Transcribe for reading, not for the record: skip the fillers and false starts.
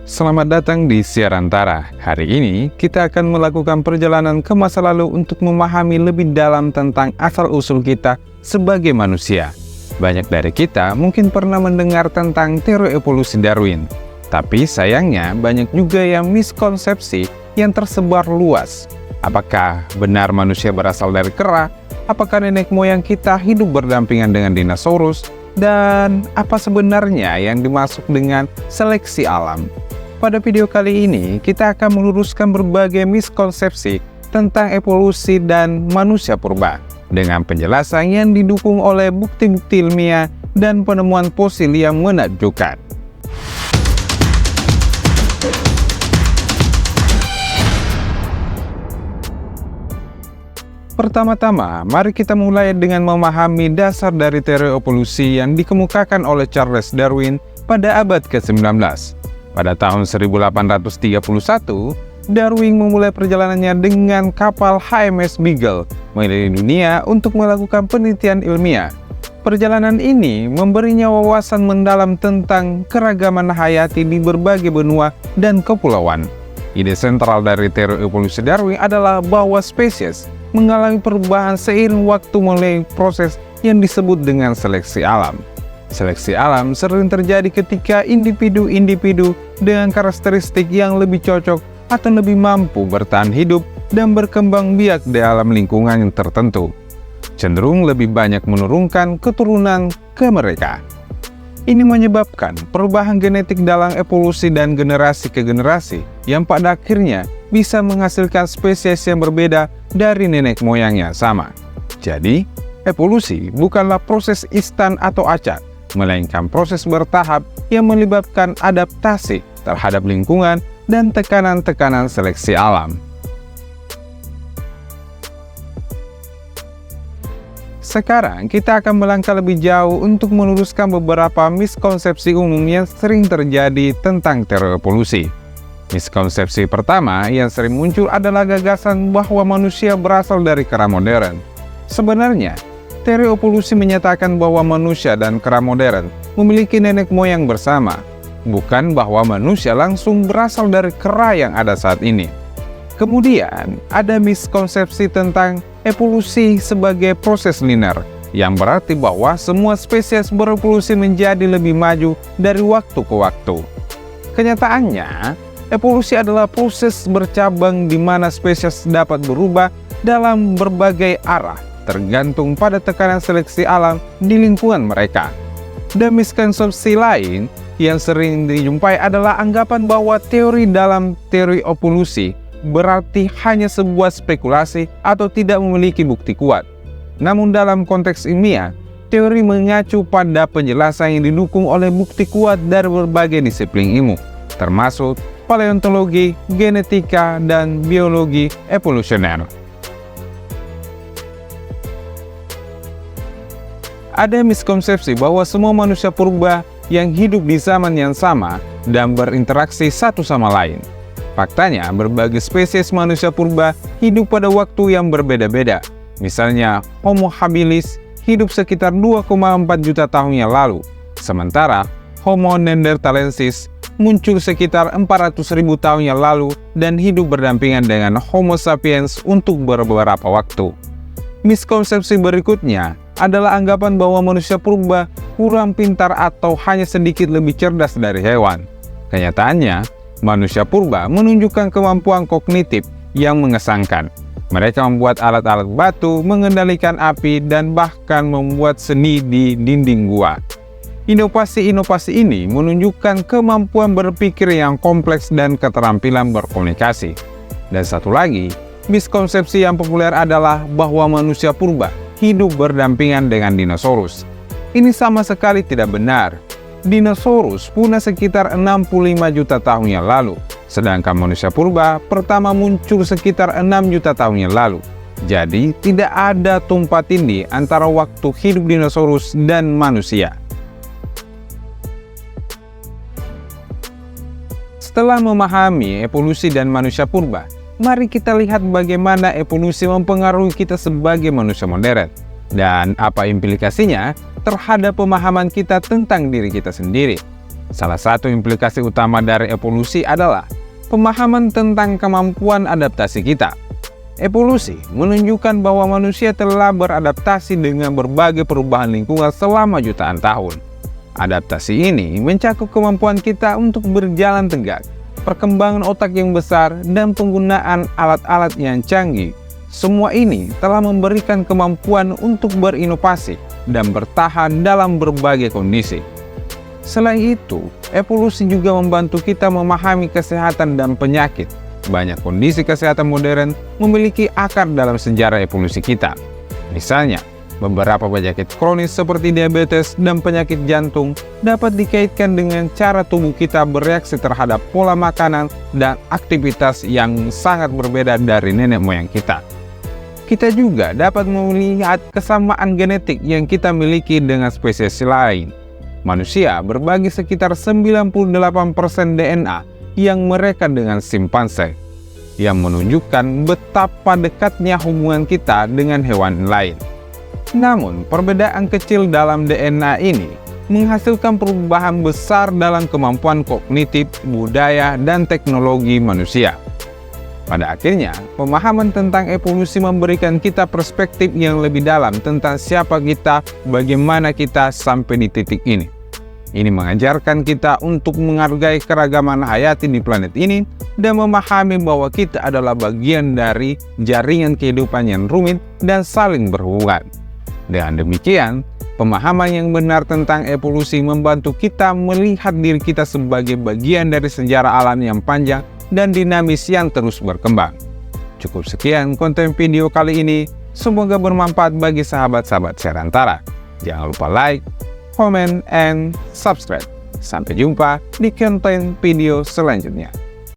Selamat datang di Siarantara. Hari ini kita akan melakukan perjalanan ke masa lalu untuk memahami lebih dalam tentang asal-usul kita sebagai manusia. Banyak dari kita mungkin pernah mendengar tentang teori evolusi Darwin. Tapi sayangnya banyak juga yang miskonsepsi yang tersebar luas. Apakah benar manusia berasal dari kera? Apakah nenek moyang kita hidup berdampingan dengan dinosaurus? Dan apa sebenarnya yang dimaksud dengan seleksi alam? Pada video kali ini, kita akan meluruskan berbagai miskonsepsi tentang evolusi dan manusia purba dengan penjelasan yang didukung oleh bukti-bukti ilmiah dan penemuan fosil yang menakjubkan. Pertama-tama, mari kita mulai dengan memahami dasar dari teori evolusi yang dikemukakan oleh Charles Darwin pada abad ke-19. Pada tahun 1831, Darwin memulai perjalanannya dengan kapal HMS Beagle mengelilingi dunia untuk melakukan penelitian ilmiah. Perjalanan ini memberinya wawasan mendalam tentang keragaman hayati di berbagai benua dan kepulauan. Ide sentral dari teori evolusi Darwin adalah bahwa spesies mengalami perubahan seiring waktu melalui proses yang disebut dengan seleksi alam. Seleksi alam sering terjadi ketika individu-individu dengan karakteristik yang lebih cocok atau lebih mampu bertahan hidup dan berkembang biak dalam lingkungan yang tertentu, cenderung lebih banyak menurunkan keturunan ke mereka. Ini menyebabkan perubahan genetik dalam evolusi dan generasi ke generasi yang pada akhirnya bisa menghasilkan spesies yang berbeda dari nenek moyang yang sama. Jadi, evolusi bukanlah proses instan atau acak, melainkan proses bertahap yang melibatkan adaptasi terhadap lingkungan dan tekanan-tekanan seleksi alam. Sekarang kita akan melangkah lebih jauh untuk meluruskan beberapa miskonsepsi umum yang sering terjadi tentang teori evolusi. Miskonsepsi pertama yang sering muncul adalah gagasan bahwa manusia berasal dari kera modern. Sebenarnya, teori evolusi menyatakan bahwa manusia dan kera modern memiliki nenek moyang bersama, bukan bahwa manusia langsung berasal dari kera yang ada saat ini. Kemudian, ada miskonsepsi tentang evolusi sebagai proses linear, yang berarti bahwa semua spesies berevolusi menjadi lebih maju dari waktu ke waktu. Kenyataannya, evolusi adalah proses bercabang di mana spesies dapat berubah dalam berbagai arah, tergantung pada tekanan seleksi alam di lingkungan mereka. Dan miskonsepsi lain yang sering dijumpai adalah anggapan bahwa teori dalam teori evolusi berarti hanya sebuah spekulasi atau tidak memiliki bukti kuat. Namun dalam konteks ilmiah, teori mengacu pada penjelasan yang didukung oleh bukti kuat dari berbagai disiplin ilmu, termasuk paleontologi, genetika, dan biologi evolusioner. Ada miskonsepsi bahwa semua manusia purba yang hidup di zaman yang sama dan berinteraksi satu sama lain. Faktanya, berbagai spesies manusia purba hidup pada waktu yang berbeda-beda. Misalnya, Homo habilis hidup sekitar 2,4 juta tahun yang lalu, sementara Homo neanderthalensis muncul sekitar 400.000 tahun yang lalu dan hidup berdampingan dengan Homo sapiens untuk beberapa waktu. Miskonsepsi berikutnya adalah anggapan bahwa manusia purba kurang pintar atau hanya sedikit lebih cerdas dari hewan. Kenyataannya, manusia purba menunjukkan kemampuan kognitif yang mengesankan. Mereka membuat alat-alat batu, mengendalikan api, dan bahkan membuat seni di dinding gua. Inovasi-inovasi ini menunjukkan kemampuan berpikir yang kompleks dan keterampilan berkomunikasi. Dan satu lagi, miskonsepsi yang populer adalah bahwa manusia purba hidup berdampingan dengan dinosaurus. Ini sama sekali tidak benar. Dinosaurus punah sekitar 65 juta tahun yang lalu, sedangkan manusia purba pertama muncul sekitar 6 juta tahun yang lalu. Jadi, tidak ada tumpang tindih antara waktu hidup dinosaurus dan manusia. Setelah memahami evolusi dan manusia purba, mari kita lihat bagaimana evolusi mempengaruhi kita sebagai manusia modern, dan apa implikasinya terhadap pemahaman kita tentang diri kita sendiri. Salah satu implikasi utama dari evolusi adalah pemahaman tentang kemampuan adaptasi kita. Evolusi menunjukkan bahwa manusia telah beradaptasi dengan berbagai perubahan lingkungan selama jutaan tahun. Adaptasi ini mencakup kemampuan kita untuk berjalan tegak, perkembangan otak yang besar, dan penggunaan alat-alat yang canggih. Semua ini telah memberikan kemampuan untuk berinovasi dan bertahan dalam berbagai kondisi. Selain itu, evolusi juga membantu kita memahami kesehatan dan penyakit. Banyak kondisi kesehatan modern memiliki akar dalam sejarah evolusi kita. Misalnya, beberapa penyakit kronis seperti diabetes dan penyakit jantung dapat dikaitkan dengan cara tubuh kita bereaksi terhadap pola makanan dan aktivitas yang sangat berbeda dari nenek moyang kita. Kita juga dapat melihat kesamaan genetik yang kita miliki dengan spesies lain. Manusia berbagi sekitar 98% DNA yang mereka dengan simpanse, yang menunjukkan betapa dekatnya hubungan kita dengan hewan lain. Namun, perbedaan kecil dalam DNA ini menghasilkan perubahan besar dalam kemampuan kognitif, budaya, dan teknologi manusia. Pada akhirnya, pemahaman tentang evolusi memberikan kita perspektif yang lebih dalam tentang siapa kita, bagaimana kita sampai di titik ini. Ini mengajarkan kita untuk menghargai keragaman hayati di planet ini dan memahami bahwa kita adalah bagian dari jaringan kehidupan yang rumit dan saling berhubungan. Dengan demikian, pemahaman yang benar tentang evolusi membantu kita melihat diri kita sebagai bagian dari sejarah alam yang panjang dan dinamis yang terus berkembang. Cukup sekian konten video kali ini, semoga bermanfaat bagi sahabat-sahabat Serantara. Jangan lupa like, comment, and subscribe. Sampai jumpa di konten video selanjutnya.